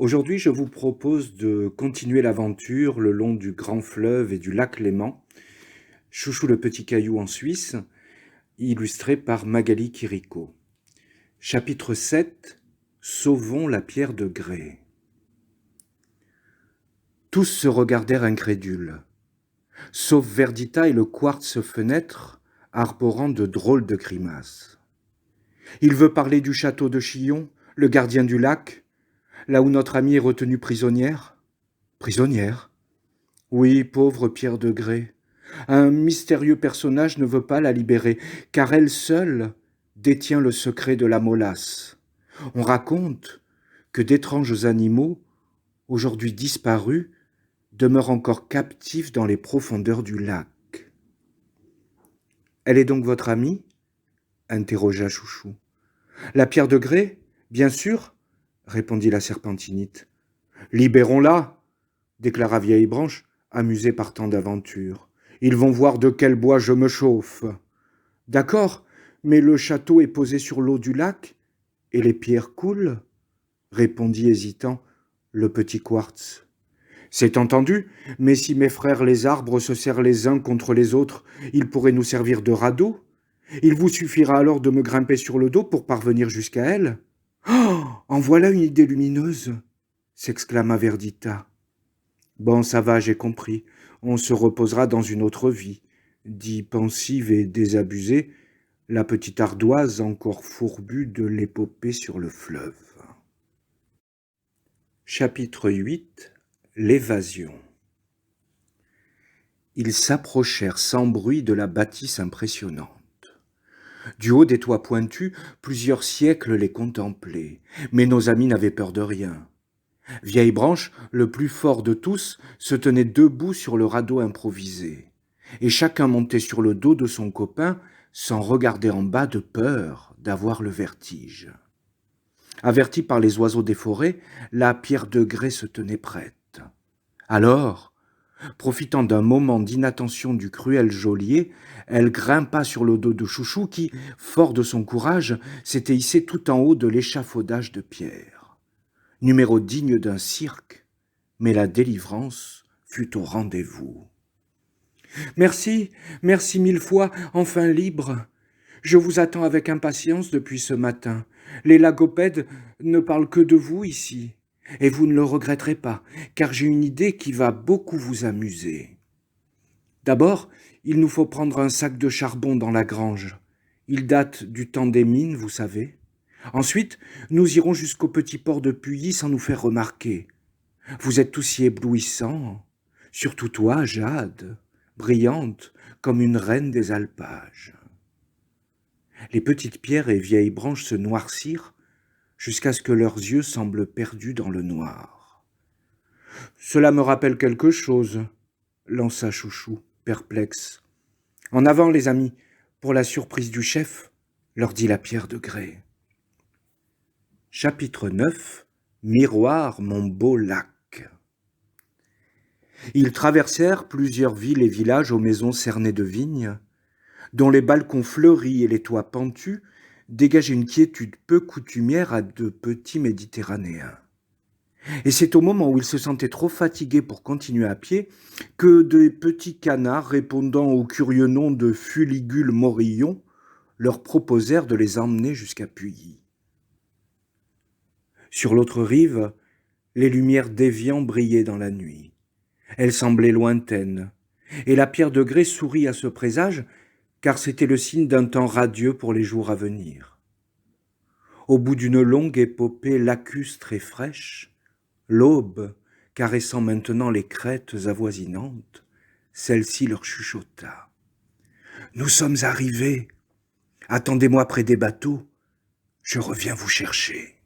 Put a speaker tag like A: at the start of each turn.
A: Aujourd'hui, je vous propose de continuer l'aventure le long du grand fleuve et du lac Léman, Chouchou le petit caillou en Suisse, illustré par Magali Quirico. Chapitre 7. Sauvons la pierre de grès. Tous se regardèrent incrédules, sauf Verdita et le quartz fenêtre, arborant de drôles de grimaces. Il veut parler du château de Chillon, le gardien du lac, là où notre amie est retenue prisonnière. Prisonnière? Oui, pauvre Pierre de Grès. Un mystérieux personnage ne veut pas la libérer, car elle seule détient le secret de la molasse. On raconte que d'étranges animaux, aujourd'hui disparus, demeurent encore captifs dans les profondeurs du lac. Elle est donc votre amie? Interrogea Chouchou. La Pierre de Grès? Bien sûr, répondit la serpentinite. Libérons-la, déclara Vieille-Branche, amusée par tant d'aventures. Ils vont voir de quel bois je me chauffe. D'accord, mais le château est posé sur l'eau du lac et les pierres coulent, répondit hésitant le petit quartz. C'est entendu, mais si mes frères les arbres se serrent les uns contre les autres, ils pourraient nous servir de radeau. Il vous suffira alors de me grimper sur le dos pour parvenir jusqu'à elle. Oh, en voilà une idée lumineuse, s'exclama Verdita. Bon, ça va, j'ai compris. On se reposera dans une autre vie, dit pensive et désabusée la petite ardoise encore fourbue de l'épopée sur le fleuve. Chapitre 8. L'évasion. Ils s'approchèrent sans bruit de la bâtisse impressionnante. Du haut des toits pointus, plusieurs siècles les contemplaient, mais nos amis n'avaient peur de rien. Vieille-Branche, le plus fort de tous, se tenait debout sur le radeau improvisé, et chacun montait sur le dos de son copain sans regarder en bas de peur d'avoir le vertige. Avertie par les oiseaux des forêts, la Pierre de Grès se tenait prête. Alors, profitant d'un moment d'inattention du cruel geôlier, elle grimpa sur le dos de Chouchou qui, fort de son courage, s'était hissé tout en haut de l'échafaudage de pierre. Numéro digne d'un cirque, mais la délivrance fut au rendez-vous. « Merci, merci mille fois, enfin libre. Je vous attends avec impatience depuis ce matin. Les lagopèdes ne parlent que de vous ici. Et vous ne le regretterez pas, car j'ai une idée qui va beaucoup vous amuser. D'abord, il nous faut prendre un sac de charbon dans la grange. Il date du temps des mines, vous savez. Ensuite, nous irons jusqu'au petit port de Puyi sans nous faire remarquer. Vous êtes tous si éblouissants, surtout toi, Jade, brillante comme une reine des alpages. » Les petites pierres et vieilles branches se noircirent jusqu'à ce que leurs yeux semblent perdus dans le noir. « Cela me rappelle quelque chose, » lança Chouchou, perplexe. « En avant, les amis, pour la surprise du chef, » leur dit la Pierre de Grès. Chapitre 9. Miroir, mon beau lac. Ils traversèrent plusieurs villes et villages aux maisons cernées de vignes, dont les balcons fleuris et les toits pentus dégageaient une quiétude peu coutumière à de petits Méditerranéens. Et c'est au moment où ils se sentaient trop fatigués pour continuer à pied que des petits canards répondant au curieux nom de Fuligule morillon leur proposèrent de les emmener jusqu'à Puyi. Sur l'autre rive, les lumières d'Évian brillaient dans la nuit. Elles semblaient lointaines, et la Pierre de Grès sourit à ce présage, car c'était le signe d'un temps radieux pour les jours à venir. Au bout d'une longue épopée lacustre et fraîche, l'aube, caressant maintenant les crêtes avoisinantes, celle-ci leur chuchota. « Nous sommes arrivés. Attendez-moi près des bateaux. Je reviens vous chercher. »